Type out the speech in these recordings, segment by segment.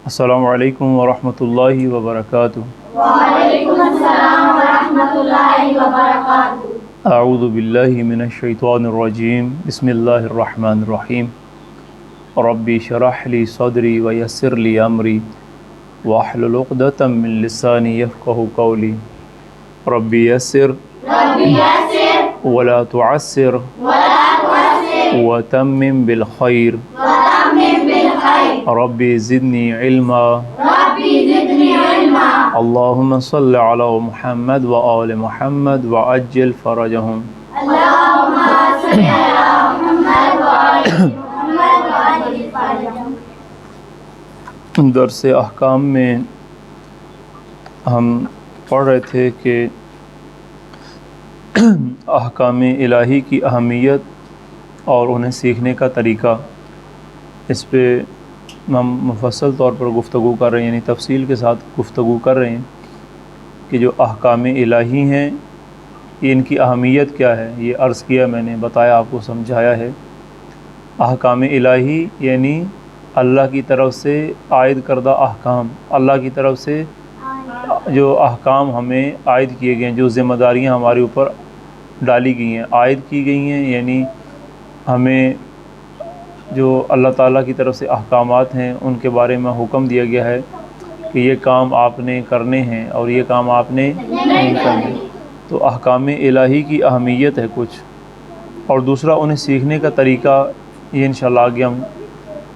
السلام علیکم ورحمۃ اللہ وبرکاتہ۔ وعلیکم السلام ورحمۃ اللہ وبرکاتہ۔ اعوذ باللہ من الشیطان الرجیم، بسم اللہ الرحمن الرحیم۔ ربی شرح لی صدری ویسر لی امری واحلل عقدۃ من لسانی یفقہوا قولی۔ ربی یسر ولا تعسر وتمم بالخیر۔ ربی زدنی علما۔ اللہم صل علی محمد وآل محمد وعجل فرجہم۔ درس احکام میں ہم پڑھ رہے تھے کہ احکام الہی کی اہمیت اور انہیں سیکھنے کا طریقہ، اس پہ ہم مفصل طور پر گفتگو کر رہے ہیں، یعنی تفصیل کے ساتھ گفتگو کر رہے ہیں کہ جو احکام الہی ہیں یہ ان کی اہمیت کیا ہے۔ یہ عرض کیا، میں نے بتایا، آپ کو سمجھایا ہے۔ احکام الہی یعنی اللہ کی طرف سے عائد کردہ احکام، اللہ کی طرف سے جو احکام ہمیں عائد کیے گئے ہیں، جو ذمہ داریاں ہمارے اوپر ڈالی گئی ہیں، عائد کی گئی ہیں، یعنی ہمیں جو اللہ تعالیٰ کی طرف سے احکامات ہیں ان کے بارے میں حکم دیا گیا ہے کہ یہ کام آپ نے کرنے ہیں اور یہ کام آپ نے نہیں کرنے۔ تو احکام الہی کی اہمیت ہے کچھ، اور دوسرا انہیں سیکھنے کا طریقہ، یہ انشاءاللہ آگے ہم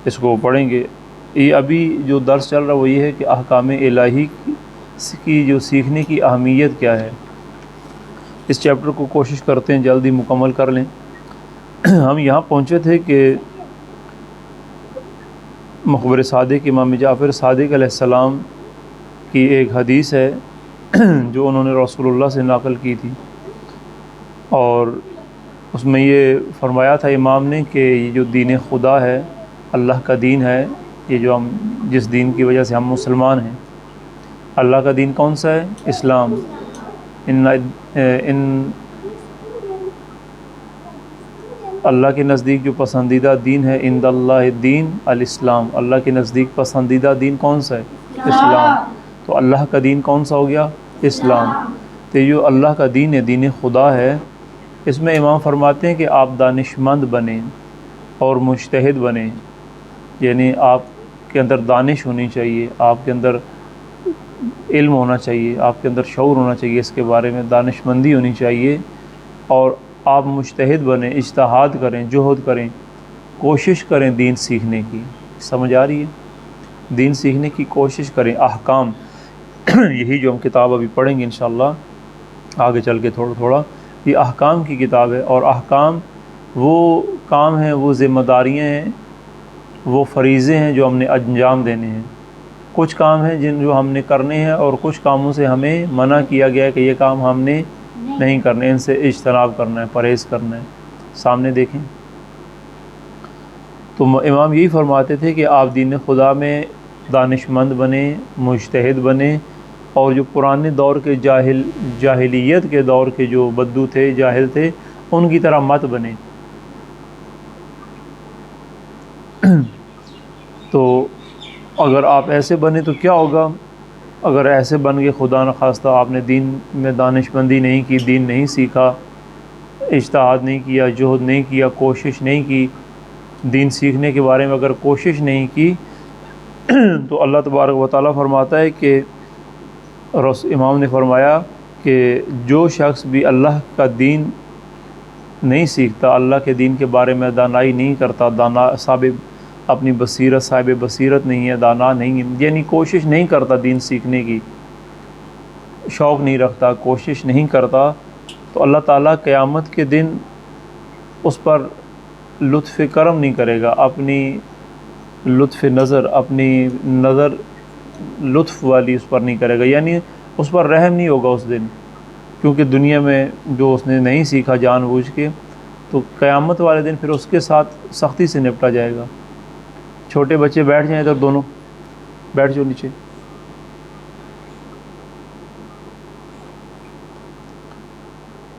اس کو پڑھیں گے۔ یہ ابھی جو درس چل رہا وہ یہ ہے کہ احکام الہی کی جو سیکھنے کی اہمیت کیا ہے۔ اس چیپٹر کو کوشش کرتے ہیں جلدی مکمل کر لیں۔ ہم یہاں پہنچے تھے کہ مخبر صادق امام جعفر صادق علیہ السلام کی ایک حدیث ہے جو انہوں نے رسول اللہ سے نقل کی تھی، اور اس میں یہ فرمایا تھا امام نے کہ یہ جو دین خدا ہے، اللہ کا دین ہے، یہ جو ہم جس دین کی وجہ سے ہم مسلمان ہیں، اللہ کا دین کون سا ہے؟ اسلام۔ اللہ کے نزدیک جو پسندیدہ دین ہے، عند اللہ الدین الاسلام، اللہ کے نزدیک پسندیدہ دین کون سا ہے؟ اسلام۔ تو اللہ کا دین کون سا ہو گیا؟ اسلام۔ تو جو اللہ کا دین ہے، دین خدا ہے، اس میں امام فرماتے ہیں کہ آپ دانشمند بنیں اور مجتہد بنیں، یعنی آپ کے اندر دانش ہونی چاہیے، آپ کے اندر علم ہونا چاہیے، آپ کے اندر شعور ہونا چاہیے، اس کے بارے میں دانشمندی ہونی چاہیے، اور آپ مجتہد بنیں، اجتہاد کریں، جہد کریں، کوشش کریں دین سیکھنے کی۔ سمجھ آ رہی ہے؟ دین سیکھنے کی کوشش کریں۔ احکام یہی جو ہم کتاب ابھی پڑھیں گے انشاءاللہ آگے چل کے تھوڑا تھوڑا، یہ احکام کی کتاب ہے، اور احکام وہ کام ہیں، وہ ذمہ داریاں ہیں، وہ فریضے ہیں جو ہم نے انجام دینے ہیں۔ کچھ کام ہیں جو ہم نے کرنے ہیں، اور کچھ کاموں سے ہمیں منع کیا گیا ہے کہ یہ کام ہم نے نہیں کرنے، ان سے اجتناب کرنا ہے، پرہیز کرنا ہے۔ سامنے دیکھیں تو امام یہی فرماتے تھے کہ آپ دین خدا میں دانشمند بنیں، مجتہد بنیں، اور جو پرانے دور کے جاہلیت کے دور کے جو بدو تھے، جاہل تھے، ان کی طرح مت بنیں۔ تو اگر آپ ایسے بنے تو کیا ہوگا؟ اگر ایسے بن کے خدا نخواستہ آپ نے دین میں دانش مندی نہیں کی، دین نہیں سیکھا، اجتہاد نہیں کیا، جہد نہیں کیا، کوشش نہیں کی، دین سیکھنے کے بارے میں اگر کوشش نہیں کی، تو اللہ تبارک و تعالیٰ فرماتا ہے کہ امام نے فرمایا کہ جو شخص بھی اللہ کا دین نہیں سیکھتا، اللہ کے دین کے بارے میں دانائی نہیں کرتا، اپنی بصیرت، صاحب بصیرت نہیں ہے، دانا نہیں ہے، یعنی کوشش نہیں کرتا دین سیکھنے کی، شوق نہیں رکھتا، کوشش نہیں کرتا، تو اللہ تعالیٰ قیامت کے دن اس پر لطف کرم نہیں کرے گا، اپنی لطف نظر، اپنی نظر لطف والی اس پر نہیں کرے گا، یعنی اس پر رحم نہیں ہوگا اس دن، کیونکہ دنیا میں جو اس نے نہیں سیکھا جان بوجھ کے، تو قیامت والے دن پھر اس کے ساتھ سختی سے نپٹا جائے گا۔ چھوٹے بچے بیٹھ جائیں ادھر، دونوں بیٹھ جاؤ نیچے۔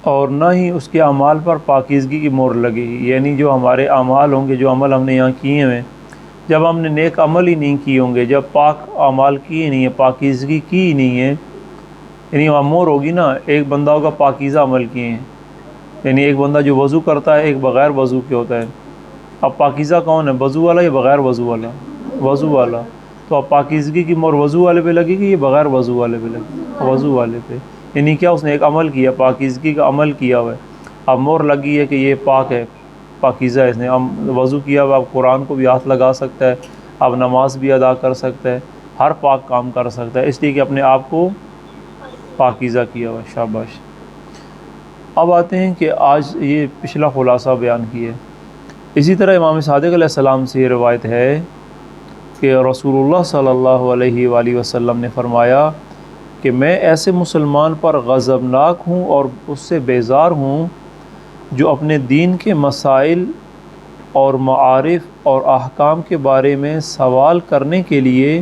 اور نہ ہی اس کے اعمال پر پاکیزگی کی مہر لگے گی، یعنی جو ہمارے اعمال ہوں گے، جو عمل ہم نے یہاں کیے ہیں، جب ہم نے نیک عمل ہی نہیں کیے ہوں گے، جب پاک اعمال کیے نہیں ہیں، پاکیزگی کی ہی نہیں ہے، یعنی معمور ہوگی نا، ایک بندہ ہوگا پاکیزہ عمل کیے ہیں، یعنی ایک بندہ جو وضو کرتا ہے، ایک بغیر وضو کے ہوتا ہے۔ اب پاکیزہ کون ہے، وضو والا یا بغیر وضو والا؟ وضو والا۔ تو اب پاکیزگی کی مور وضو والے پہ لگے گی یا بغیر وضو والے پہ لگے گی؟ وضو والے پہ۔ یعنی کیا، اس نے ایک عمل کیا، پاکیزگی کا عمل کیا ہوا ہے، اب مور لگی ہے کہ یہ پاک ہے، پاکیزہ ہے، اس نے وضو کیا ہوا، اب قرآن کو بھی ہاتھ لگا سکتا ہے، اب نماز بھی ادا کر سکتا ہے، ہر پاک کام کر سکتا ہے، اس لیے کہ اپنے آپ کو پاکیزہ کیا ہوا۔ شاباش۔ اب آتے ہیں کہ آج یہ پچھلا خلاصہ بیان کیا ہے۔ اسی طرح امام صادق علیہ السلام سے یہ روایت ہے کہ رسول اللہ صلی اللہ علیہ وآلہ وسلم نے فرمایا کہ میں ایسے مسلمان پر غضبناک ہوں اور اس سے بیزار ہوں جو اپنے دین کے مسائل اور معارف اور احکام کے بارے میں سوال کرنے کے لیے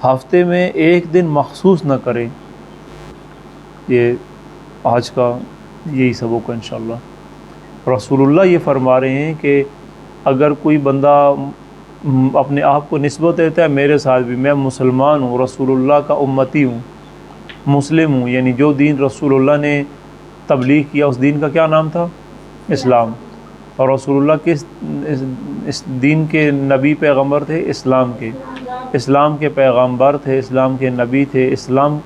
ہفتے میں ایک دن مخصوص نہ کرے۔ یہ آج کا یہی سبق ہے انشاءاللہ۔ رسول اللہ یہ فرما رہے ہیں کہ اگر کوئی بندہ اپنے آپ کو نسبت دیتا ہے، میرے ساتھ بھی، میں مسلمان ہوں، رسول اللہ کا امتی ہوں، مسلم ہوں، یعنی جو دین رسول اللہ نے تبلیغ کیا اس دین کا کیا نام تھا؟ اسلام۔ اور رسول اللہ کس اس دین کے نبی پیغمبر تھے؟ اسلام کے۔ اسلام کے پیغمبر تھے، اسلام کے نبی تھے، اسلام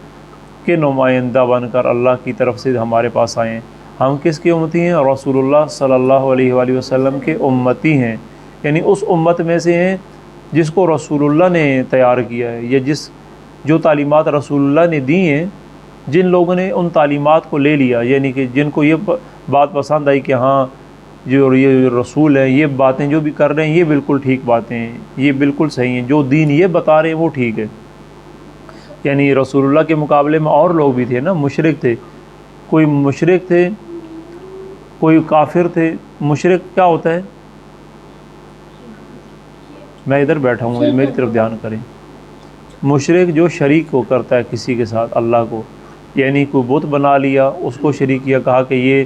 کے نمائندہ بن کر اللہ کی طرف سے ہمارے پاس آئے ہیں۔ ہم کس کے امتی ہیں؟ رسول اللہ صلی اللہ علیہ وآلہ وسلم کے امتی ہیں، یعنی اس امت میں سے ہیں جس کو رسول اللہ نے تیار کیا ہے، یا جو تعلیمات رسول اللہ نے دی ہیں، جن لوگوں نے ان تعلیمات کو لے لیا، یعنی کہ جن کو یہ بات پسند آئی کہ ہاں جو یہ رسول ہیں، یہ باتیں جو بھی کر رہے ہیں یہ بالکل ٹھیک باتیں ہیں، یہ بالکل صحیح ہیں، جو دین یہ بتا رہے ہیں وہ ٹھیک ہے۔ یعنی رسول اللہ کے مقابلے میں اور لوگ بھی تھے نا، مشرک تھے، کوئی مشرک تھے، کوئی کافر تھے۔ مشرک کیا ہوتا ہے؟ میں ادھر بیٹھا ہوں، میری طرف دھیان کریں۔ مشرک جو شریک کو کرتا ہے کسی کے ساتھ اللہ کو، یعنی کوئی بت بنا لیا، اس کو شریک کیا، کہا کہ یہ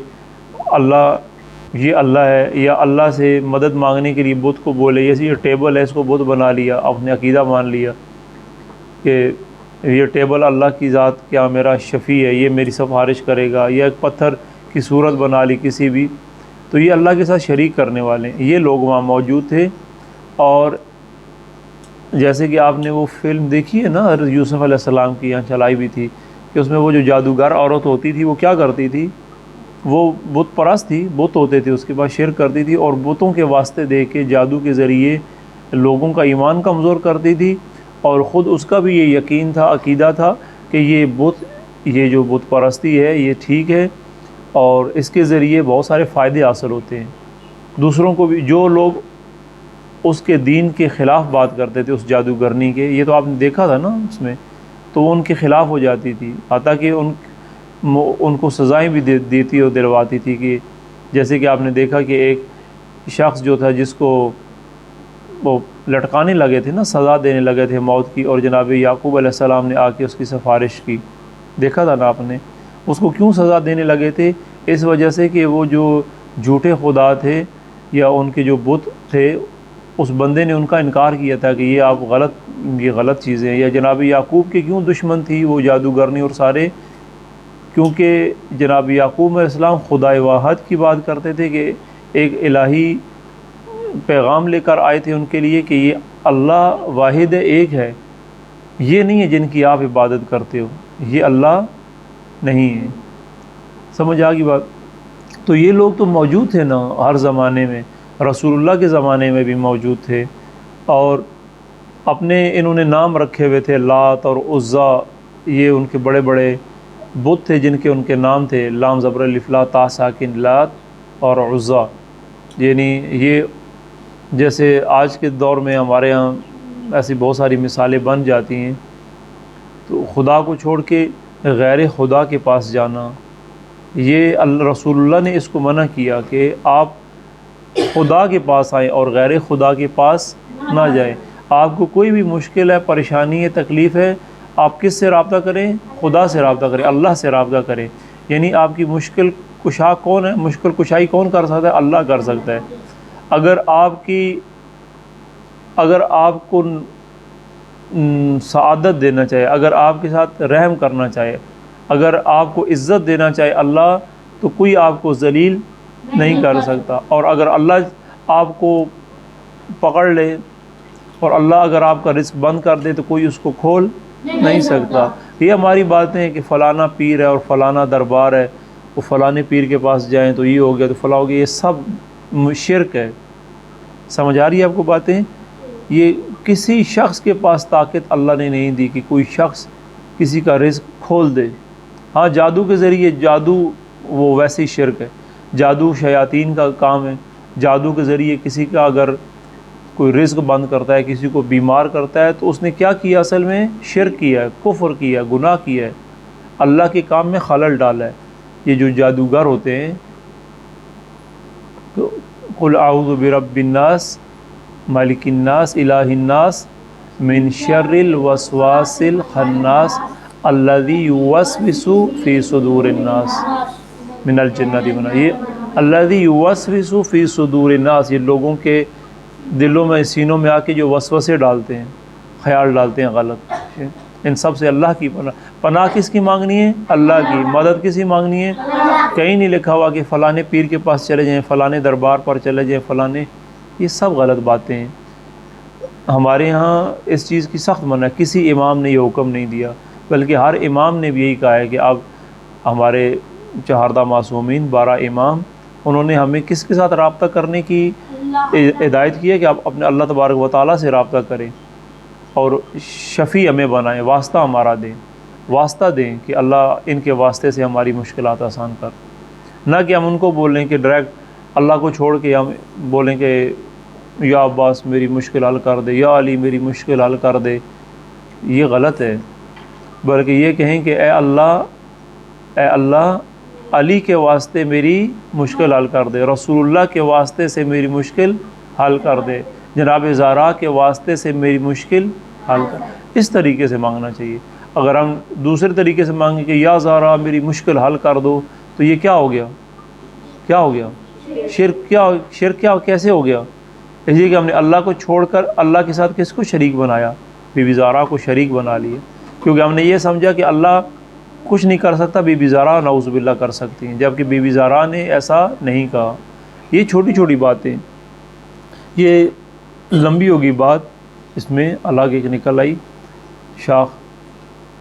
اللہ ہے، یا اللہ سے مدد مانگنے کے لیے بت کو بولے، یہ ٹیبل ہے، اس کو بت بنا لیا، اپنے عقیدہ مان لیا کہ یہ ٹیبل اللہ کی ذات کیا میرا شفیع ہے، یہ میری سفارش کرے گا، یا ایک پتھر کی صورت بنا لی کسی بھی، تو یہ اللہ کے ساتھ شریک کرنے والے ہیں۔ یہ لوگ وہاں موجود تھے۔ اور جیسے کہ آپ نے وہ فلم دیکھی ہے نا یوسف علیہ السلام کی، یہاں چلائی بھی تھی، کہ اس میں وہ جو جادوگر عورت ہوتی تھی وہ کیا کرتی تھی؟ وہ بت پرست تھی، بت ہوتے تھے، اس کے بعد شرک کرتی تھی، اور بتوں کے واسطے دے کے جادو کے ذریعے لوگوں کا ایمان کمزور کرتی تھی، اور خود اس کا بھی یہ یقین تھا، عقیدہ تھا کہ یہ جو بت پرستی ہے یہ ٹھیک ہے، اور اس کے ذریعے بہت سارے فائدے حاصل ہوتے ہیں دوسروں کو بھی۔ جو لوگ اس کے دین کے خلاف بات کرتے تھے، اس جادوگرنی کے، یہ تو آپ نے دیکھا تھا نا اس میں، تو وہ ان کے خلاف ہو جاتی تھی، حتیٰ کہ ان کو سزائیں بھی دیتی اور دلواتی تھی، کہ جیسے کہ آپ نے دیکھا کہ ایک شخص جو تھا جس کو وہ لٹکانے لگے تھے نا، سزا دینے لگے تھے موت کی، اور جناب یعقوب علیہ السلام نے آ کے اس کی سفارش کی، دیکھا تھا نا آپ نے۔ اس کو کیوں سزا دینے لگے تھے؟ اس وجہ سے کہ وہ جو جھوٹے خدا تھے یا ان کے جو بت تھے، اس بندے نے ان کا انکار کیا تھا کہ یہ غلط چیزیں ہیں۔ یا جناب یعقوب کے کیوں دشمن تھی وہ جادوگرنی اور سارے؟ کیونکہ جناب یعقوب علیہ السلام خدائے واحد کی بات کرتے تھے، کہ ایک الہی پیغام لے کر آئے تھے ان کے لیے کہ یہ اللہ واحد ایک ہے، یہ نہیں ہے جن کی آپ عبادت کرتے ہو، یہ اللہ نہیں ہے۔ سمجھ آ گئی بات؟ تو یہ لوگ تو موجود تھے نا ہر زمانے میں، رسول اللہ کے زمانے میں بھی موجود تھے، اور اپنے انہوں نے نام رکھے ہوئے تھے، لات اور عزا، یہ ان کے بڑے بڑے بت تھے جن کے ان کے نام تھے، لام زبر الف لا تا ساکن، لات اور عزا۔ یعنی یہ جیسے آج کے دور میں ہمارے ہاں ایسی بہت ساری مثالیں بن جاتی ہیں، تو خدا کو چھوڑ کے غیر خدا کے پاس جانا، یہ رسول اللہ نے اس کو منع کیا کہ آپ خدا کے پاس آئیں اور غیر خدا کے پاس نہ جائیں۔ آپ کو کوئی بھی مشکل ہے، پریشانی ہے، تکلیف ہے، آپ کس سے رابطہ کریں؟ خدا سے رابطہ کریں، اللہ سے رابطہ کریں۔ یعنی آپ کی مشکل کشا کون ہے؟ مشکل کشائی کون کر سکتا ہے؟ اللہ کر سکتا ہے۔ اگر آپ کی اگر آپ کو سعادت دینا چاہے، اگر آپ کے ساتھ رحم کرنا چاہے، اگر آپ کو عزت دینا چاہے اللہ، تو کوئی آپ کو ذلیل نہیں کر سکتا. اور اگر اللہ آپ کو پکڑ لے اور اللہ اگر آپ کا رزق بند کر دے تو کوئی اس کو کھول نہیں سکتا. یہ ہماری باتیں ہیں کہ فلانا پیر ہے اور فلانا دربار ہے، وہ فلانے پیر کے پاس جائیں تو یہ ہو گیا تو فلاں ہو گیا، یہ سب شرک ہے. سمجھ آ رہی ہے آپ کو باتیں؟ یہ کسی شخص کے پاس طاقت اللہ نے نہیں دی کہ کوئی شخص کسی کا رزق کھول دے. ہاں جادو کے ذریعے، جادو وہ ویسے ہی شرک ہے، جادو شیاطین کا کام ہے. جادو کے ذریعے کسی کا اگر کوئی رزق بند کرتا ہے، کسی کو بیمار کرتا ہے، تو اس نے کیا کیا؟ اصل میں شرک کیا ہے، کفر کیا ہے، گناہ کیا ہے، اللہ کے کام میں خلل ڈالا ہے. یہ جو جادوگر ہوتے ہیں، تو قل اعوذ برب الناس مالک الناس الہ الناس من شر الوسواس الخناس الذی یوسوس فی صدور الناس من الجنۃ والناس. یہ الذی یوسوس فی صدور الناس، یہ لوگوں کے دلوں میں، سینوں میں آ کے جو وسوسے ڈالتے ہیں، خیال ڈالتے ہیں غلط، ان سب سے اللہ کی پناہ کس کی مانگنی ہے؟ اللہ کی. مدد کسی مانگنی ہے؟ کہیں نہیں لکھا ہوا کہ فلانے پیر کے پاس چلے جائیں، فلانے دربار پر چلے جائیں، فلانے، یہ سب غلط باتیں ہیں. ہمارے ہاں اس چیز کی سخت منع ہے. کسی امام نے یہ حکم نہیں دیا، بلکہ ہر امام نے بھی یہی کہا ہے کہ اب ہمارے چہاردہ معصومین 12 امام، انہوں نے ہمیں کس کے ساتھ رابطہ کرنے کی ہدایت کی ہے کہ آپ اپنے اللہ تبارک و تعالیٰ سے رابطہ کریں اور شفیع ہمیں بنائیں، واسطہ ہمارا دیں، واسطہ دیں کہ اللہ ان کے واسطے سے ہماری مشکلات آسان کر. نہ کہ ہم ان کو بولیں کہ ڈائریکٹ اللہ کو چھوڑ کے ہم بولیں کہ یا عباس میری مشکل حل کر دے، یا علی میری مشکل حل کر دے. یہ غلط ہے. بلکہ یہ کہیں کہ اے اللہ علی کے واسطے میری مشکل حل کر دے، رسول اللہ کے واسطے سے میری مشکل حل کر دے، جناب زہرا کے واسطے سے میری مشکل حل کر. اس طریقے سے مانگنا چاہیے. اگر ہم دوسرے طریقے سے مانگیں کہ یا زہرا میری مشکل حل کر دو، تو یہ کیا ہو گیا؟ کیا ہو گیا؟ شرک کیا کیسے ہو گیا؟ اس لیے کہ ہم نے اللہ کو چھوڑ کر اللہ کے ساتھ کس کو شریک بنایا؟ بی بی زہرا کو شریک بنا لیے، کیونکہ ہم نے یہ سمجھا کہ اللہ کچھ نہیں کر سکتا، بی بی زہرا نعوذ باللہ کر سکتی ہیں، جبکہ بی بی زہرا نے ایسا نہیں کہا. یہ چھوٹی چھوٹی باتیں، یہ لمبی ہوگی بات، اس میں الگ ایک نکل آئی شاخ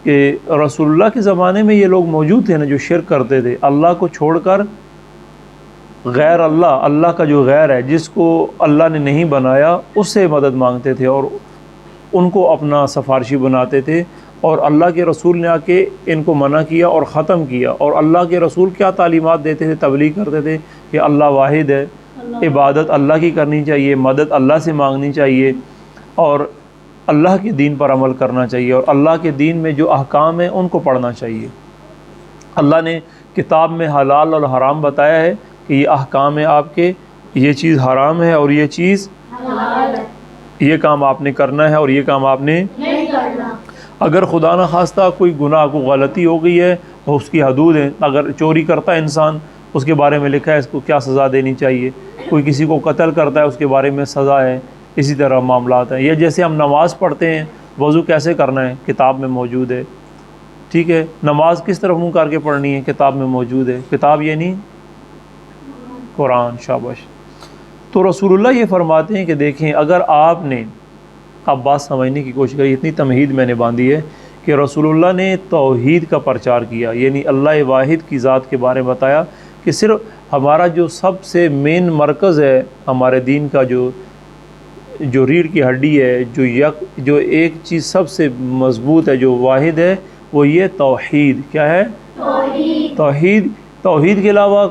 کہ رسول اللہ کے زمانے میں یہ لوگ موجود تھے نا جو شرک کرتے تھے، اللہ کو چھوڑ کر غیر اللہ کا جو غیر ہے، جس کو اللہ نے نہیں بنایا، اس سے مدد مانگتے تھے اور ان کو اپنا سفارشی بناتے تھے. اور اللہ کے رسول نے آ کے ان کو منع کیا اور ختم کیا. اور اللہ کے رسول کیا تعلیمات دیتے تھے، تبلیغ کرتے تھے کہ اللہ واحد ہے، عبادت اللہ کی کرنی چاہیے، مدد اللہ سے مانگنی چاہیے، اور اللہ کے دین پر عمل کرنا چاہیے، اور اللہ کے دین میں جو احکام ہیں ان کو پڑھنا چاہیے. اللہ نے کتاب میں حلال اور حرام بتایا ہے کہ یہ احکام ہے آپ کے، یہ چیز حرام ہے اور یہ چیز حلال ہے، یہ کام آپ نے کرنا ہے اور یہ کام آپ نے نہیں کرنا. اگر خدا نخواستہ کوئی گناہ کو غلطی ہو گئی ہے تو اس کی حدود ہیں. اگر چوری کرتا ہے انسان، اس کے بارے میں لکھا ہے اس کو کیا سزا دینی چاہیے. کوئی کسی کو قتل کرتا ہے، اس کے بارے میں سزا ہے. اسی طرح معاملات ہیں. یہ جیسے ہم نماز پڑھتے ہیں، وضو کیسے کرنا ہے کتاب میں موجود ہے، ٹھیک ہے. نماز کس طرح منہ کر کے پڑھنی ہے کتاب میں موجود ہے. کتاب یہ نہیں قرآن. شاباش. تو رسول اللہ یہ فرماتے ہیں کہ دیکھیں، اگر آپ نے، آپ بات سمجھنے کی کوشش کریں، اتنی تمہید میں نے باندھی ہے کہ رسول اللہ نے توحید کا پرچار کیا، یعنی اللہ واحد کی ذات کے بارے میں بتایا کہ صرف ہمارا جو سب سے مین مرکز ہے ہمارے دین کا، جو ریڑھ کی ہڈی ہے، جو ایک چیز سب سے مضبوط ہے، جو واحد ہے، وہ یہ توحید. کیا ہے؟ توحید کے علاوہ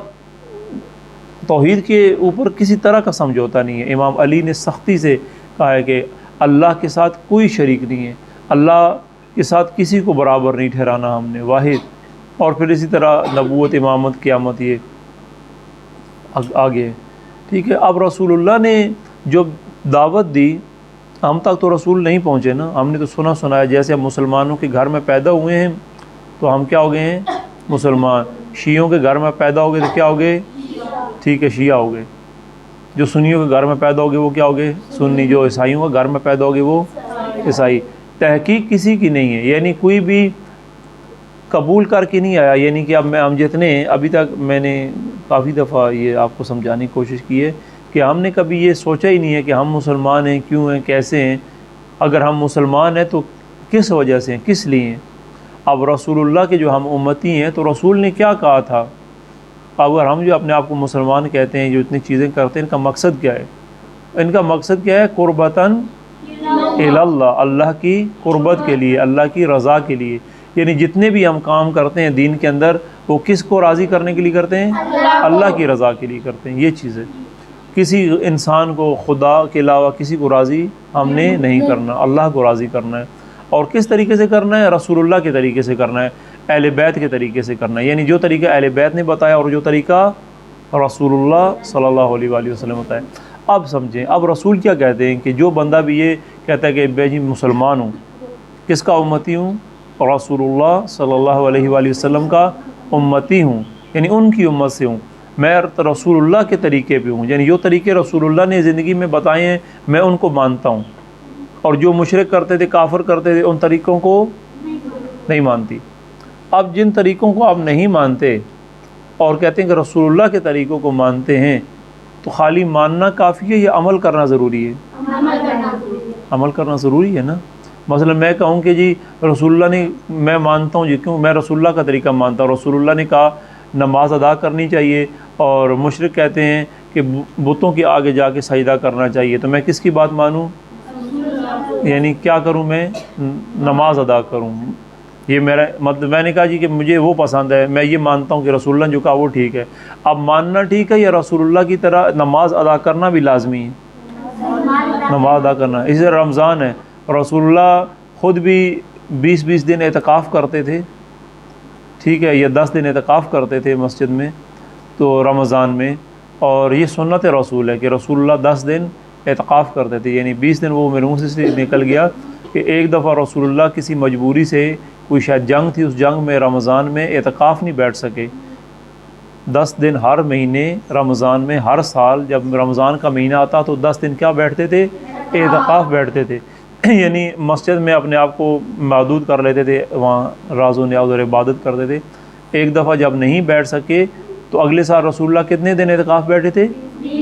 توحید کے اوپر کسی طرح کا سمجھوتا نہیں ہے. امام علی نے سختی سے کہا ہے کہ اللہ کے ساتھ کوئی شریک نہیں ہے، اللہ کے ساتھ کسی کو برابر نہیں ٹھہرانا ہم نے، واحد. اور پھر اسی طرح نبوت، امامت، قیامت، یہ آگے، ٹھیک ہے. اب رسول اللہ نے جو دعوت دی، ہم تک تو رسول نہیں پہنچے نا، ہم نے تو سنا ہے. جیسے ہم مسلمانوں کے گھر میں پیدا ہوئے ہیں تو ہم کیا ہو گئے ہیں؟ مسلمان. شیعوں کے گھر میں پیدا ہو گئے تو کیا ہو گئے؟ ٹھیک ہے، شیعہ ہو گئے. جو سنیوں کے گھر میں پیدا ہوگے وہ کیا ہوگے؟ سنی. جو عیسائیوں کے گھر میں پیدا ہوگے وہ عیسائی. تحقیق کسی کی نہیں ہے، یعنی کوئی بھی قبول کر کے نہیں آیا. یعنی کہ اب ہم جتنے ابھی تک میں نے کافی دفعہ یہ آپ کو سمجھانے کی کوشش کی ہے کہ ہم نے کبھی یہ سوچا ہی نہیں ہے کہ ہم مسلمان ہیں، کیوں ہیں، کیسے ہیں. اگر ہم مسلمان ہیں تو کس وجہ سے ہیں، کس لیے ہیں. اب رسول اللہ کے جو ہم امتی ہیں تو رسول نے کیا کہا تھا. اگر ہم جو اپنے آپ کو مسلمان کہتے ہیں، جو اتنی چیزیں کرتے ہیں، ان کا مقصد کیا ہے؟ ان کا مقصد کیا ہے؟ قربتاً الی اللہ، اللہ کی قربت کے لیے، اللہ کی رضا کے لیے. یعنی جتنے بھی ہم کام کرتے ہیں دین کے اندر وہ کس کو راضی کرنے کے لیے کرتے ہیں؟ اللہ کی رضا کے لیے کرتے ہیں. یہ چیز ہے. کسی انسان کو، خدا کے علاوہ کسی کو راضی ہم نے نہیں کرنا، اللہ کو راضی کرنا ہے. اور کس طریقے سے کرنا ہے؟ رسول اللہ کے طریقے سے کرنا ہے، اہل بیت کے طریقے سے کرنا ہے. یعنی جو طریقہ اہل بیت نے بتایا اور جو طریقہ رسول اللہ صلی اللہ علیہ وآلہ وسلم بتایا. اب سمجھیں، اب رسول کیا کہتے ہیں کہ جو بندہ بھی یہ کہتا ہے کہ بے جی مسلمان ہوں، کس کا امتی ہوں؟ رسول اللہ صلی اللہ علیہ وآلہ وسلم کا امتی ہوں، یعنی ان کی امت سے ہوں. میں رسول اللہ کے طریقے پہ ہوں، یعنی جو طریقے رسول اللہ نے زندگی میں بتائے ہیں میں ان کو مانتا ہوں. اور جو مشرک کرتے تھے، کافر کرتے تھے، ان طریقوں کو نہیں مانتی. اب جن طریقوں کو آپ نہیں مانتے اور کہتے ہیں کہ رسول اللہ کے طریقوں کو مانتے ہیں، تو خالی ماننا کافی ہے یا عمل کرنا ضروری ہے؟ عمل کرنا ضروری ہے نا. مثلا میں کہوں کہ جی رسول اللہ نے، میں مانتا ہوں جی، کیوں؟ میں رسول اللہ کا طریقہ مانتا ہوں. رسول اللہ نے کہا نماز ادا کرنی چاہیے، اور مشرک کہتے ہیں کہ بتوں کے آگے جا کے سجدہ کرنا چاہیے. تو میں کس کی بات مانوں؟ یعنی کیا کروں؟ میں نماز ادا کروں. یہ میرا مطلب. میں نے کہا جی کہ مجھے وہ پسند ہے، میں یہ مانتا ہوں کہ رسول اللہ نے جو کہا وہ ٹھیک ہے. اب ماننا ٹھیک ہے یا رسول اللہ کی طرح نماز ادا کرنا بھی لازمی ہے؟ نماز ادا کرنا. اسی طرح رمضان ہے، رسول اللہ خود بھی 20 دن اعتکاف کرتے تھے، ٹھیک ہے، یا 10 دن اعتکاف کرتے تھے مسجد میں تو رمضان میں. اور یہ سنت رسول ہے کہ رسول اللہ 10 دن اعتکاف کرتے تھے. یعنی 20 دن وہ میرے منہ سے نکل گیا کہ ایک دفعہ رسول اللہ کسی مجبوری سے، کوئی شاید جنگ تھی، اس جنگ میں رمضان میں اعتکاف نہیں بیٹھ سکے. 10 دن ہر مہینے رمضان میں، ہر سال جب رمضان کا مہینہ آتا تو 10 دن کیا بیٹھتے تھے؟ اعتکاف بیٹھتے تھے. یعنی مسجد میں اپنے آپ کو محدود کر لیتے تھے، وہاں راز و نیاز اور عبادت کرتے تھے. ایک دفعہ جب نہیں بیٹھ سکے تو اگلے سال رسول اللہ کتنے دن اعتکاف بیٹھے تھے؟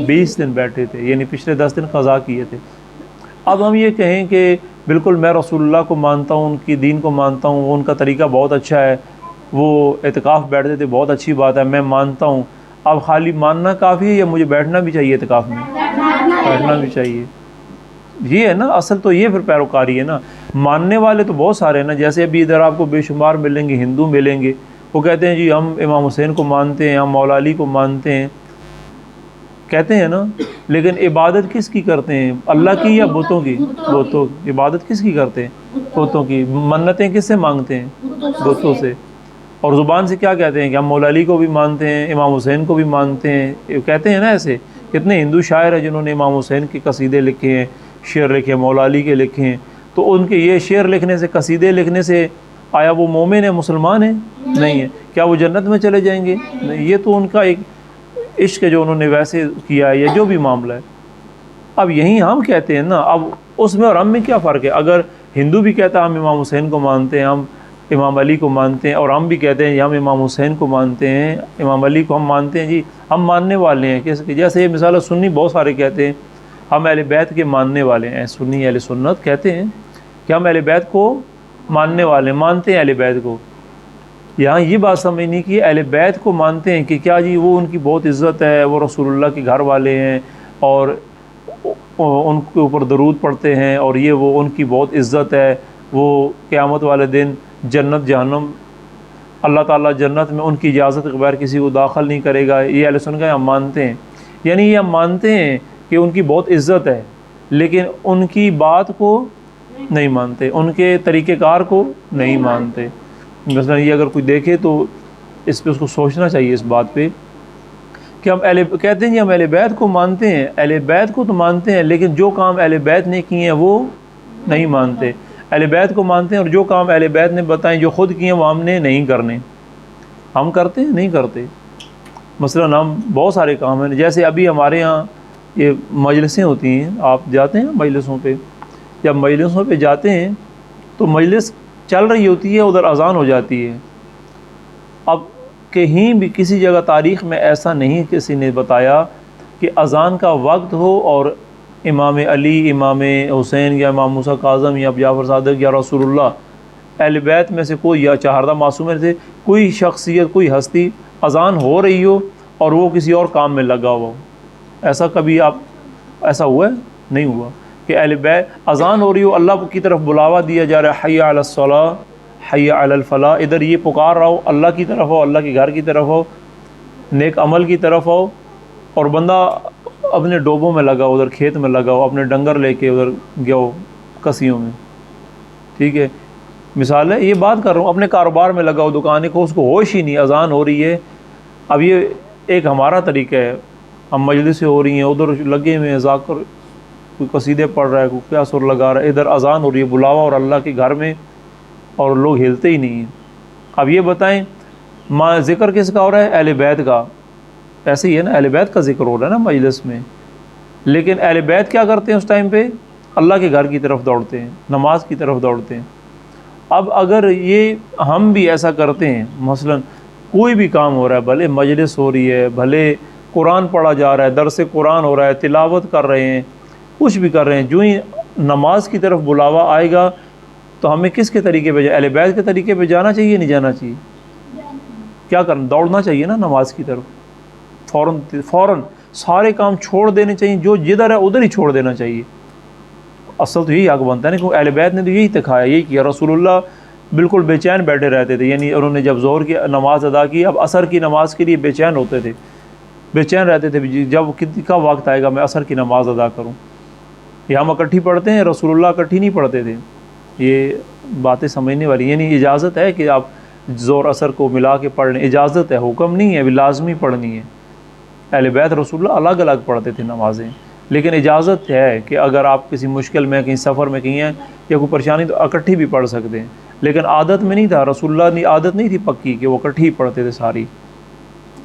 20 دن بیٹھے تھے. یعنی پچھلے 10 دن قضا کیے تھے. اب ہم یہ کہیں کہ بالکل میں رسول اللہ کو مانتا ہوں، ان کی دین کو مانتا ہوں، وہ ان کا طریقہ بہت اچھا ہے، وہ اعتکاف بیٹھتے تھے، بہت اچھی بات ہے، میں مانتا ہوں. اب خالی ماننا کافی ہے یا مجھے بیٹھنا بھی چاہیے اعتکاف میں؟ بیٹھنا بھی چاہیے. یہ ہے نا اصل تو. یہ پھر پیروکاری ہے نا. ماننے والے تو بہت سارے ہیں نا. جیسے ابھی ادھر آپ کو بے شمار ملیں گے، ہندو ملیں گے، وہ کہتے ہیں جی ہم امام حسین کو مانتے ہیں، ہم مولا علی کو مانتے ہیں، کہتے ہیں نا. لیکن عبادت کس کی کرتے ہیں؟ اللہ کی یا بتوں کی؟ بتوں. عبادت کس کی کرتے ہیں؟ بتوں کی. منتیں کس سے مانگتے ہیں؟ بتوں سے. اور زبان سے کیا کہتے ہیں کہ ہم مولا علی کو بھی مانتے ہیں، امام حسین کو بھی مانتے ہیں، کہتے ہیں نا. ایسے کتنے ہندو شاعر ہیں جنہوں نے امام حسین کے قصیدے لکھے ہیں، شعر لکھے ہیں، مولا علی کے لکھے ہیں. تو ان کے یہ شعر لکھنے سے، قصیدے لکھنے سے آیا وہ مومن ہے، مسلمان ہے؟ نہیں ہے. کیا وہ جنت میں چلے جائیں گے؟ نہیں. یہ تو ان کا ایک عشق ہے جو انہوں نے ویسے کیا ہے، یا جو بھی معاملہ ہے. اب یہیں ہم کہتے ہیں نا. اب اس میں اور ہم میں کیا فرق ہے؟ اگر ہندو بھی کہتا ہے ہم امام حسین کو مانتے ہیں، ہم امام علی کو مانتے ہیں، اور ہم بھی کہتے ہیں ہم امام حسین کو مانتے ہیں، امام علی کو ہم مانتے ہیں، جی ہم ماننے والے ہیں. جیسے یہ مثال سنی بہت سارے کہتے ہیں ہم اہل بیت کے ماننے والے ہیں. سنی اہل سنت کہتے ہیں کہ ہم اہل بیت کو ماننے والے ہیں، مانتے ہیں اہل بیت کو. یہاں یہ بات سمجھنی کہ اہل بیت کو مانتے ہیں کہ کیا جی وہ ان کی بہت عزت ہے، وہ رسول اللہ کے گھر والے ہیں، اور ان کے اوپر درود پڑھتے ہیں، اور یہ وہ ان کی بہت عزت ہے. وہ قیامت والے دن جنت جہنم، اللہ تعالیٰ جنت میں ان کی اجازت کے بغیر کسی کو داخل نہیں کرے گا. یہ اہل سنت کا ہم مانتے ہیں. یعنی یہ ہم مانتے ہیں کہ ان کی بہت عزت ہے، لیکن ان کی بات کو نہیں مانتے، ان کے طریقہ کار کو نہیں مانتے. مثلا یہ اگر کوئی دیکھے تو اس پہ اس کو سوچنا چاہیے اس بات پہ کہ ہم کہتے ہیں جی ہم اہل بیت کو مانتے ہیں، اہل بیت کو تو مانتے ہیں، لیکن جو کام اہل بیت نے کیے ہیں وہ نہیں مانتے. اہل بیت کو مانتے ہیں اور جو کام اہل بیت نے بتائیں جو خود کیے ہیں وہ ہم نے نہیں کرنے. ہم کرتے ہیں؟ نہیں کرتے. مثلا ہم بہت سارے کام ہیں، جیسے ابھی ہمارے ہاں یہ مجلسیں ہوتی ہیں، آپ جاتے ہیں مجلسوں پہ، جب مجلسوں پہ جاتے ہیں تو مجلس چل رہی ہوتی ہے، ادھر اذان ہو جاتی ہے۔ اب کہیں بھی کسی جگہ تاریخ میں ایسا نہیں کسی نے بتایا کہ اذان کا وقت ہو اور امام علی، امام حسین یا امام موسیٰ کاظم یا جعفر صادق یا رسول اللہ، اہل بیت میں سے کوئی یا چہاردہ معصومین سے کوئی شخصیت، کوئی ہستی اذان ہو رہی ہو اور وہ کسی اور کام میں لگا ہوا ہو؟ ایسا کبھی ایسا ہوا ہے؟ نہیں ہوا کہ اہل بیت اذان ہو رہی ہو، اللہ کی طرف بلاوا دیا جا رہا ہے، حی علی الصلاۃ، حی علی الفلاح، ادھر یہ پکار رہا ہو، اللہ کی طرف ہو، اللہ کے گھر کی طرف ہو، نیک عمل کی طرف ہو، اور بندہ اپنے ڈوبوں میں لگا ہو، ادھر کھیت میں لگا ہو، اپنے ڈنگر لے کے ادھر گیا ہو کسیوں میں، ٹھیک ہے، مثال ہے، یہ بات کر رہا ہوں، اپنے کاروبار میں لگا ہو، دکانے کو، اس کو ہوش ہی نہیں، اذان ہو رہی ہے۔ اب یہ ایک ہمارا طریقہ ہے، ہم مجلسیں ہو رہی ہیں، ادھر لگے ہوئے ہیں ذاکر، کوئی قصیدے پڑھ رہا ہے، کوئی کیا سر لگا رہا ہے، ادھر اذان ہو رہی ہے، بلاوا اور اللہ کے گھر میں، اور لوگ ہلتے ہی نہیں ہیں۔ اب یہ بتائیں ذکر کس کا ہو رہا ہے؟ اہل بیت کا، ایسے ہی ہے نا، اہل بیت کا ذکر ہو رہا ہے نا مجلس میں، لیکن اہل بیت کیا کرتے ہیں اس ٹائم پہ؟ اللہ کے گھر کی طرف دوڑتے ہیں، نماز کی طرف دوڑتے ہیں۔ اب اگر یہ ہم بھی ایسا کرتے ہیں، مثلا کوئی بھی کام ہو رہا ہے، بھلے مجلس ہو رہی ہے، بھلے قرآن پڑھا جا رہا ہے، درس قرآن ہو رہا ہے، تلاوت کر رہے ہیں، کچھ بھی کر رہے ہیں، جو ہی نماز کی طرف بلاوا آئے گا تو ہمیں کس کے طریقے پہ اہل بیت کے طریقے پہ جانا چاہیے، نہیں جانا چاہیے؟ کیا کرنا؟ دوڑنا چاہیے نا نماز کی طرف، فوراً سارے کام چھوڑ دینے چاہیے، جو جدھر ہے ادھر ہی چھوڑ دینا چاہیے۔ اصل تو یہی حق بنتا ہے نا، کیونکہ اہل بیت نے تو یہی دکھایا، یہی کیا۔ رسول اللہ بالکل بے چین بیٹھے رہتے تھے، یعنی انہوں نے جب ظہر کی نماز ادا کی، اب عصر کی نماز کے لیے بے چین ہوتے تھے، بے چین رہتے تھے، جب کا وقت آئے گا میں عصر کی نماز ادا کروں۔ یہ ہم اکٹھی پڑھتے ہیں، رسول اللہ اکٹھی نہیں پڑھتے تھے۔ یہ باتیں سمجھنے والی، یعنی اجازت ہے کہ آپ ظہر عصر کو ملا کے پڑھ لیں، اجازت ہے، حکم نہیں ہے ابھی لازمی پڑھنی ہے۔ اہل بیت رسول اللہ الگ الگ پڑھتے تھے نمازیں، لیکن اجازت ہے کہ اگر آپ کسی مشکل میں، کہیں سفر میں کہیں ہیں یا کوئی پریشانی، تو اکٹھی بھی پڑھ سکتے ہیں، لیکن عادت میں نہیں تھا، رسول اللہ کی عادت نہیں تھی پکی کہ وہ اکٹھی ہی پڑھتے تھے ساری۔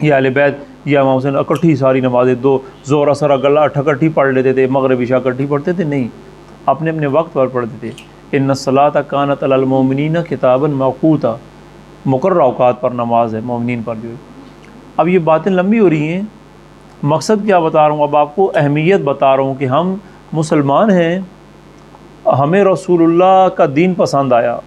یا اہل بیت یا امام حسین اکٹھی ساری نمازیں، دو ظہر عصر اکٹھی پڑھ لیتے تھے، مغرب عشاء اکٹھی پڑھتے تھے، نہیں، اپنے اپنے وقت پر پڑھتے تھے۔ ان الصلاۃ کانت علی المؤمنین کتابا موقوتا، مقررہ اوقات پر نماز ہے مومنین پر جو ہے۔ اب یہ باتیں لمبی ہو رہی ہیں، مقصد کیا بتا رہا ہوں، اب آپ کو اہمیت بتا رہا ہوں کہ ہم مسلمان ہیں، ہمیں رسول اللہ کا دین پسند آیا،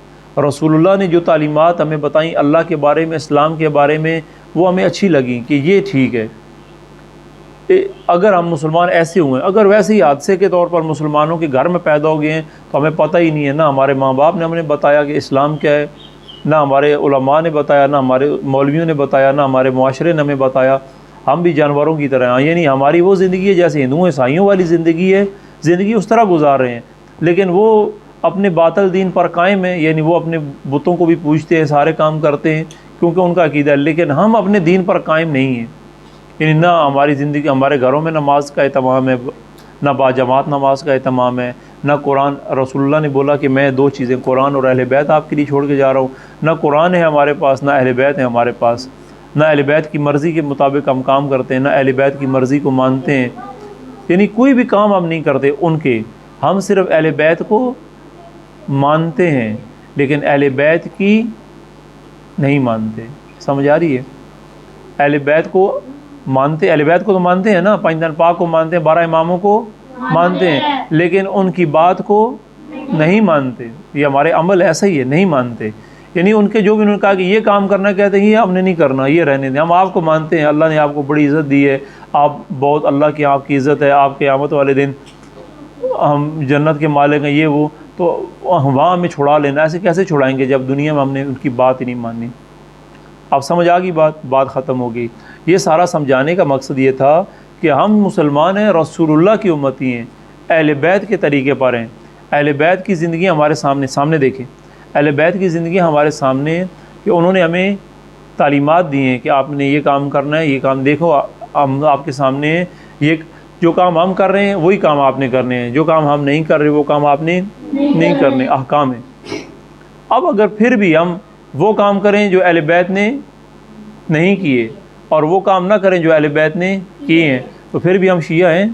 رسول اللہ نے جو تعلیمات ہمیں بتائیں اللہ کے بارے میں، اسلام کے بارے میں، وہ ہمیں اچھی لگیں کہ یہ ٹھیک ہے۔ اگر ہم مسلمان ایسے ہوئے، اگر ویسے ہی حادثے کے طور پر مسلمانوں کے گھر میں پیدا ہو گئے ہیں تو ہمیں پتہ ہی نہیں ہے، نہ ہمارے ماں باپ نے ہمیں بتایا کہ اسلام کیا ہے، نہ ہمارے علماء نے بتایا، نہ ہمارے مولویوں نے بتایا، نہ ہمارے معاشرے نے ہمیں بتایا، ہم بھی جانوروں کی طرح ہیں، یعنی ہماری وہ زندگی ہے جیسے ہندوؤں عیسائیوں والی زندگی ہے، زندگی اس طرح گزار رہے ہیں، لیکن وہ اپنے باطل دین پر قائم ہیں، یعنی وہ اپنے بتوں کو بھی پوجتے ہیں، سارے کام کرتے ہیں کیونکہ ان کا عقیدہ ہے، لیکن ہم اپنے دین پر قائم نہیں ہیں، یعنی نہ ہماری زندگی، ہمارے گھروں میں نماز کا اہتمام ہے، نہ باجماعت نماز کا اہتمام ہے، نہ قرآن، رسول اللہ نے بولا کہ میں دو چیزیں قرآن اور اہل بیت آپ کے لیے چھوڑ کے جا رہا ہوں، نہ قرآن ہے ہمارے پاس، نہ اہل بیت ہے ہمارے پاس، نہ اہل بیت کی مرضی کے مطابق ہم کام کرتے ہیں، نہ اہل بیت کی مرضی کو مانتے ہیں، یعنی کوئی بھی کام ہم نہیں کرتے ان کے، ہم صرف اہل بیت کو مانتے ہیں لیکن اہل بیت کی نہیں مانتے۔ سمجھ آ رہی ہے؟ اہل بیت کو مانتے، اہل بیت کو تو مانتے ہیں نا، پانچ دین پاک کو مانتے ہیں، 12 اماموں کو مانتے ہیں، لیکن ان کی بات کو نہیں مانتے۔ یہ ہمارے عمل ایسا ہی ہے، نہیں مانتے، یعنی ان کے جو بھی انہوں نے کہا کہ یہ کام کرنا، کہتے ہیں یہ ہم نے نہیں کرنا، یہ رہنے دیں، ہم آپ کو مانتے ہیں، اللہ نے آپ کو بڑی عزت دی ہے، آپ بہت، اللہ کی آپ کی عزت ہے، آپ قیامت والے دن ہم جنت کے مالک ہیں، یہ وہ، تو وہاں ہمیں چھڑا لینا، ایسے کیسے چھڑائیں گے جب دنیا میں ہم نے ان کی بات ہی نہیں مانی۔ اب سمجھ آ گئی بات ختم ہو گئی۔ یہ سارا سمجھانے کا مقصد یہ تھا کہ ہم مسلمان ہیں، رسول اللہ کی امتی ہیں، اہل بیت کے طریقے پر ہیں، اہل بیت کی زندگی ہمارے سامنے دیکھیں، اہل بیت کی زندگی ہمارے سامنے کہ انہوں نے ہمیں تعلیمات دی ہیں کہ آپ نے یہ کام کرنا ہے، یہ کام دیکھو ہم آپ کے سامنے ہیں، یہ جو کام ہم کر رہے ہیں وہی کام آپ نے کرنے ہیں، جو کام ہم نہیں کر رہے وہ کام آپ نے نہیں کرنے، احکام ہیں۔ اب اگر پھر بھی ہم وہ کام کریں جو اہل بیت نے نہیں کیے اور وہ کام نہ کریں جو اہل بیت نے کیے ہیں، تو پھر بھی ہم شیعہ ہیں؟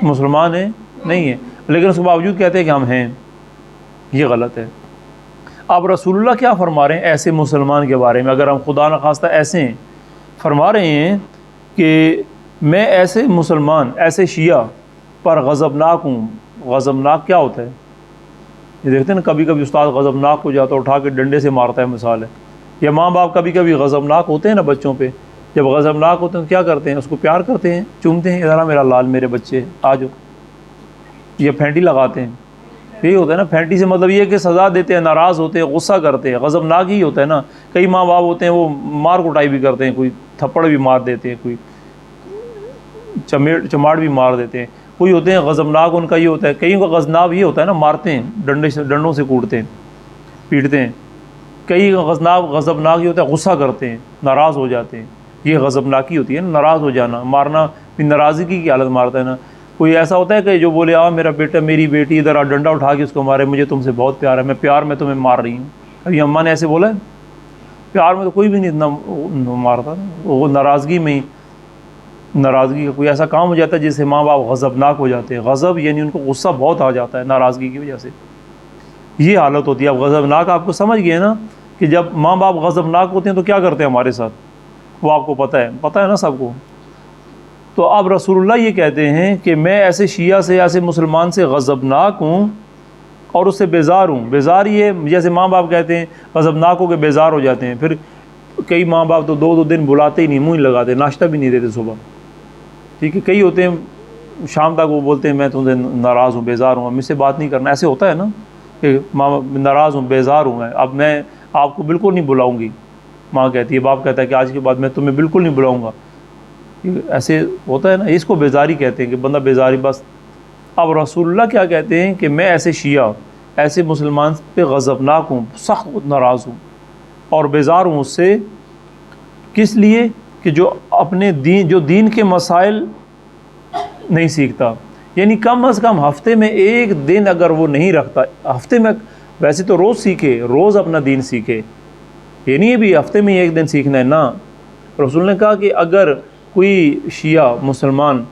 مسلمان ہیں نہیں ہیں، لیکن اس کے باوجود کہتے ہیں کہ ہم ہیں، یہ غلط ہے۔ اب رسول اللہ کیا فرما رہے ہیں ایسے مسلمان کے بارے میں؟ اگر ہم خدا نخواستہ ایسے ہیں، فرما رہے ہیں کہ میں ایسے مسلمان، ایسے شیعہ پر غضبناک ہوں۔ غضبناک کیا ہوتا ہے؟ یہ دیکھتے ہیں نا، کبھی کبھی استاد غضبناک ہو جاتا ہے، اٹھا کے ڈنڈے سے مارتا ہے، مثال ہے۔ یا ماں باپ کبھی کبھی غضبناک ہوتے ہیں نا بچوں پہ، جب غضبناک ہوتے ہیں تو کیا کرتے ہیں؟ اس کو پیار کرتے ہیں، چومتے ہیں، ذرا میرا لال، میرے بچے آ جاؤ، یا پھینٹی لگاتے ہیں۔ یہی ہوتا ہے نا، پھینٹی سے مطلب یہ ہے کہ سزا دیتے ہیں، ناراض ہوتے ہیں، غصہ کرتے ہیں۔ غضبناک ہی ہوتا ہے نا۔ کئی ماں باپ ہوتے ہیں وہ مار کٹائی بھی کرتے ہیں، کوئی تھپڑ بھی مار دیتے ہیں، کوئی چماڑ بھی مار دیتے ہیں۔ کوئی ہوتے ہیں غضبناک، ان کا یہ ہوتا ہے، کئی کا غضناب یہ ہوتا ہے نا، مارتے ہیں، ڈنڈوں سے کوٹتے ہیں، پیٹتے ہیں۔ کئی غضبناک یہ ہوتا ہے، غصہ کرتے ہیں، ناراض ہو جاتے ہیں۔ یہ غضبناکی ہوتی ہے نا، ناراض ہو جانا، مارنا بھی ناراضگی کی حالت مارتا ہے نا۔ کوئی ایسا ہوتا ہے کہ جو بولے میرا بیٹا، میری بیٹی، ادھر ڈنڈا اٹھا کے اس کو مارے، مجھے تم سے بہت پیار ہے، میں پیار میں تمہیں مار رہی ہوں۔ ابھی اماں نے ایسے بولا ہے؟ پیار میں تو کوئی بھی نہیں اتنا مارتا، وہ ناراضگی میں ہی، ناراضگی کا کوئی ایسا کام ہو جاتا ہے جس سے ماں باپ غضبناک ہو جاتے ہیں۔ غضب یعنی ان کو غصہ بہت آ جاتا ہے ناراضگی کی وجہ سے، یہ حالت ہوتی ہے۔ اب غضبناک آپ کو سمجھ گئے نا، کہ جب ماں باپ غضبناک ہوتے ہیں تو کیا کرتے ہیں ہمارے ساتھ، وہ آپ کو پتہ ہے نا سب کو۔ تو اب رسول اللہ یہ کہتے ہیں کہ میں ایسے شیعہ سے، ایسے مسلمان سے غضبناک ہوں اور اس سے بیزار ہوں۔ بیزار یہ جیسے ماں باپ کہتے ہیں غضبناک ہو کے بیزار ہو جاتے ہیں، پھر کئی ماں باپ تو دو دن بلاتے ہی نہیں، منہ ہی لگاتے، ناشتہ بھی نہیں دیتے صبح، ٹھیک ہے۔ کئی ہوتے ہیں شام تک وہ بولتے ہیں میں تم سے ناراض ہوں، بیزار ہوں، مجھ سے بات نہیں کرنا، ایسے ہوتا ہے نا کہ ماں ناراض ہوں، بیزار ہوں، میں اب میں آپ کو بالکل نہیں بلاؤں گی، ماں کہتی ہے، باپ کہتا ہے کہ آج کے بعد میں تمہیں بالکل نہیں بلاؤں گا، ایسے ہوتا ہے نا۔ اس کو بیزاری کہتے ہیں کہ بندہ بیزاری بس۔ اب رسول اللہ کیا کہتے ہیں کہ میں ایسے شیعہ، ایسے مسلمان پہ غضبناک ہوں، سخت ناراض ہوں اور بیزار ہوں اس سے، کس لیے کہ جو اپنے دین کے مسائل نہیں سیکھتا، یعنی کم از کم ہفتے میں ایک دن اگر وہ نہیں رکھتا، ہفتے میں ویسے تو روز سیکھے، روز اپنا دین سیکھے، یہ نہیں ہے بھی ہفتے میں ایک دن سیکھنا ہے نا۔ رسول نے کہا کہ اگر کوئی شیعہ مسلمان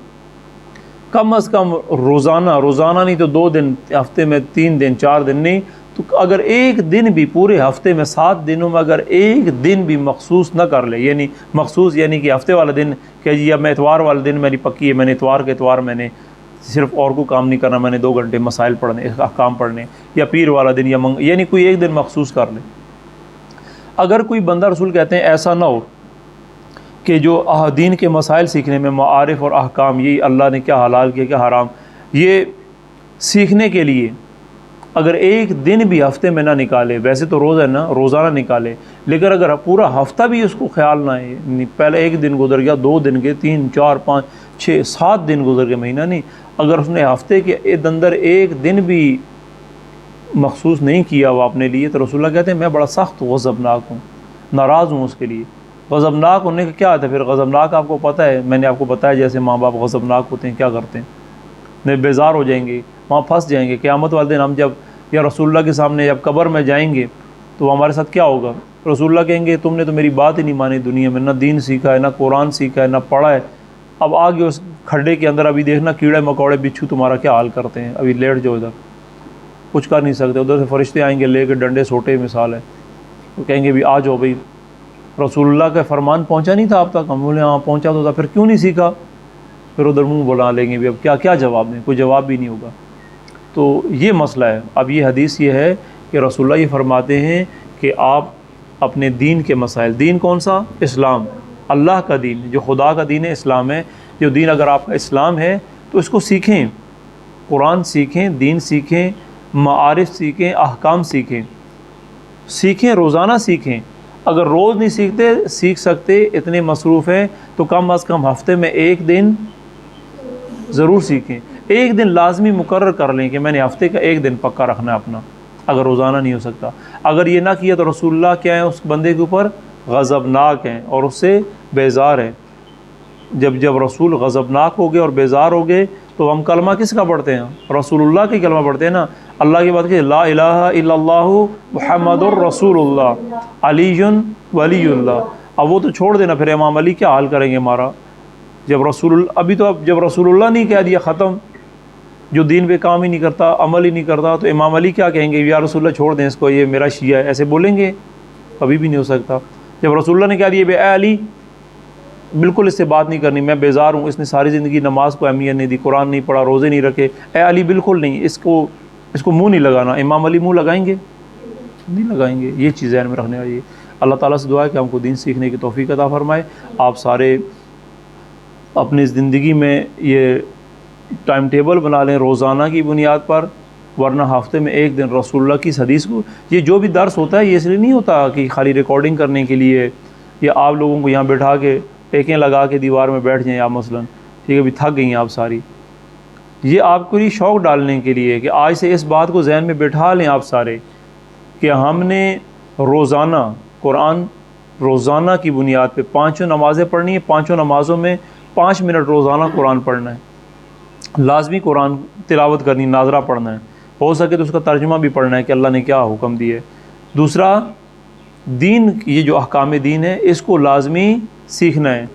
کم از کم روزانہ نہیں تو 2 دن، ہفتے میں 3 دن 4 دن نہیں تو اگر ایک دن بھی پورے ہفتے میں 7 دنوں میں اگر ایک دن بھی مخصوص نہ کر لے، یعنی مخصوص یعنی کہ ہفتے والا دن کہ جی اب میں اتوار والا دن میری پکی ہے، میں نے اتوار کے اتوار میں نے صرف اور کو کام نہیں کرنا، میں نے 2 گھنٹے مسائل پڑھنے، احکام پڑھنے، یا پیر والا دن یا یعنی کوئی ایک دن مخصوص کر لے۔ اگر کوئی بندہ، رسول کہتے ہیں ایسا نہ ہو کہ جو دین کے مسائل سیکھنے میں، معارف اور احکام، یہ اللہ نے کیا حلال کیا کیا حرام، یہ سیکھنے کے لیے اگر ایک دن بھی ہفتے میں نہ نکالے، ویسے تو روز ہے نا، روزانہ نکالے، لیکن اگر پورا ہفتہ بھی اس کو خیال نہ ہے، پہلے ایک دن گزر گیا، 2 دن گئے، 3 4 5 6 7 دن گزر گئے، مہینہ نہیں، اگر اس نے ہفتے کے اندر ایک دن بھی مخصوص نہیں کیا وہ اپنے لیے، تو رسول اللہ کہتے ہیں میں بڑا سخت غضبناک ہوں، ناراض ہوں اس کے لیے۔ غضبناک ہونے کا کیا آتا ہے پھر؟ غضبناک آپ کو پتہ ہے، میں نے آپ کو بتایا جیسے ماں باپ غضبناک ہوتے ہیں کیا کرتے ہیں، نہیں بیزار ہو جائیں گے، وہاں پھنس جائیں گے۔ قیامت والے دن ہم جب یا رسول اللہ کے سامنے جب قبر میں جائیں گے تو ہمارے ساتھ کیا ہوگا؟ رسول اللہ کہیں گے تم نے تو میری بات ہی نہیں مانی، دنیا میں نہ دین سیکھا ہے، نہ قرآن سیکھا ہے، نہ پڑھا ہے، اب آگے اس کھڈے کے اندر ابھی دیکھنا کیڑے مکوڑے بچھو تمہارا کیا حال کرتے ہیں، ابھی لیٹ جو ادھر کچھ کر نہیں سکتے، ادھر سے فرشتے آئیں گے لے کے ڈنڈے سوٹے، مثال ہے، وہ کہیں گے بھی آ جاؤ بھائی، رسول اللہ کا فرمان پہنچا نہیں تھا آپ تک؟ ہم بولے ہاں پہنچا تو تھا، پھر کیوں نہیں سیکھا؟ پھر ادھر منہ بنا لیں گے بھی اب کیا جواب دیں، کوئی جواب بھی نہیں ہوگا۔ تو یہ مسئلہ ہے۔ اب یہ حدیث یہ ہے کہ رسول اللہ یہ فرماتے ہیں کہ آپ اپنے دین کے مسائل، دین کون سا؟ اسلام، اللہ کا دین، جو خدا کا دین ہے اسلام ہے، جو دین اگر آپ کا اسلام ہے تو اس کو سیکھیں، قرآن سیکھیں، دین سیکھیں، معارف سیکھیں، احکام سیکھیں، روزانہ سیکھیں۔ اگر روز نہیں سیکھ سکتے، اتنے مصروف ہیں، تو کم از کم ہفتے میں ایک دن ضرور سیکھیں، ایک دن لازمی مقرر کر لیں کہ میں نے ہفتے کا ایک دن پکا رکھنا ہے اپنا، اگر روزانہ نہیں ہو سکتا۔ اگر یہ نہ کیا تو رسول اللہ کیا ہے اس بندے کے اوپر؟ غضبناک ہیں اور اس سے بیزار ہیں۔ جب رسول غضبناک ہو گئے اور بیزار ہو گئے تو ہم کلمہ کس کا پڑھتے ہیں؟ رسول اللہ کی کلمہ پڑھتے ہیں نا۔ اللہ کی بات کہ لا الہ الا اللہ محمد الرسول اللہ علی ولی اللہ۔ اب وہ تو چھوڑ دینا، پھر امام علی کیا حال کریں گے ہمارا؟ جب رسول اللہ نہیں کہہ دیا ختم، جو دین پہ کام ہی نہیں کرتا، عمل ہی نہیں کرتا، تو امام علی کیا کہیں گے؟ یا رسول اللہ چھوڑ دیں اس کو، یہ میرا شیعہ ہے، ایسے بولیں گے؟ کبھی بھی نہیں ہو سکتا۔ جب رسول اللہ نے کہہ دیا اے علی بالکل اس سے بات نہیں کرنی، میں بیزار ہوں، اس نے ساری زندگی نماز کو اہمیت نہیں دی، قرآن نہیں پڑھا، روزے نہیں رکھے، اے علی بالکل نہیں، اس کو منہ نہیں لگانا، امام علی منہ لگائیں گے؟ نہیں لگائیں گے۔ یہ چیز ذہن میں رکھنے والی ہے۔ اللہ تعالیٰ سے دعا ہے کہ ہم کو دین سیکھنے کی توفیق عطا فرمائے۔ آپ سارے اپنی زندگی میں یہ ٹائم ٹیبل بنا لیں روزانہ کی بنیاد پر، ورنہ ہفتے میں ایک دن رسول اللہ کی حدیث کو، یہ جو بھی درس ہوتا ہے یہ اس لیے نہیں ہوتا کہ خالی ریکارڈنگ کرنے کے لیے، یا آپ لوگوں کو یہاں بیٹھا کے ٹیکیں لگا کے دیوار میں بیٹھ جائیں آپ مثلاً، ٹھیک ہے، ابھی تھک گئی ہیں آپ ساری، یہ آپ کو یہ شوق ڈالنے کے لیے کہ آج سے اس بات کو ذہن میں بٹھا لیں آپ سارے کہ ہم نے روزانہ قرآن روزانہ کی بنیاد پہ 5 نمازیں پڑھنی ہیں، 5 نمازوں میں 5 منٹ روزانہ قرآن پڑھنا ہے، لازمی قرآن تلاوت کرنی، ناظرہ پڑھنا ہے، ہو سکے تو اس کا ترجمہ بھی پڑھنا ہے کہ اللہ نے کیا حکم دیے۔ دوسرا، دین، یہ جو احکام دین ہے اس کو لازمی سیکھنا ہے۔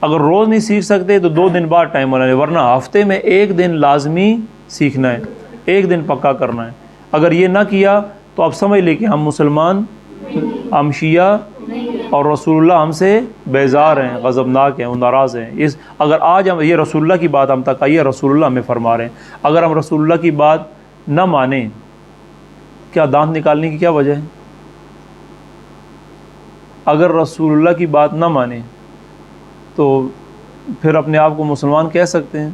اگر روز نہیں سیکھ سکتے تو 2 دن بعد ٹائم بنا لیں، ورنہ ہفتے میں 1 دن لازمی سیکھنا ہے، 1 دن پکا کرنا ہے۔ اگر یہ نہ کیا تو آپ سمجھ لیں کہ ہم مسلمان، ہم شیعہ، اور رسول اللہ ہم سے بیزار ہیں، غضبناک ہیں، ناراض ہیں۔ اگر آج ہم یہ رسول اللہ کی بات ہم تک آئی ہے، رسول اللہ ہمیں فرما رہے ہیں، اگر ہم رسول اللہ کی بات نہ مانیں، کیا دانت نکالنے کی کیا وجہ ہے؟ اگر رسول اللہ کی بات نہ مانیں تو پھر اپنے آپ کو مسلمان کہہ سکتے ہیں؟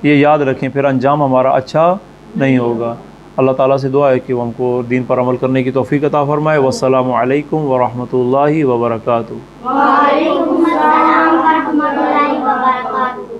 یہ یاد رکھیں، پھر انجام ہمارا اچھا نہیں ہوگا۔ اللہ تعالیٰ سے دعا ہے کہ وہ ہم کو دین پر عمل کرنے کی توفیق عطا فرمائے۔ والسلام علیکم ورحمۃ اللہ وبرکاتہ۔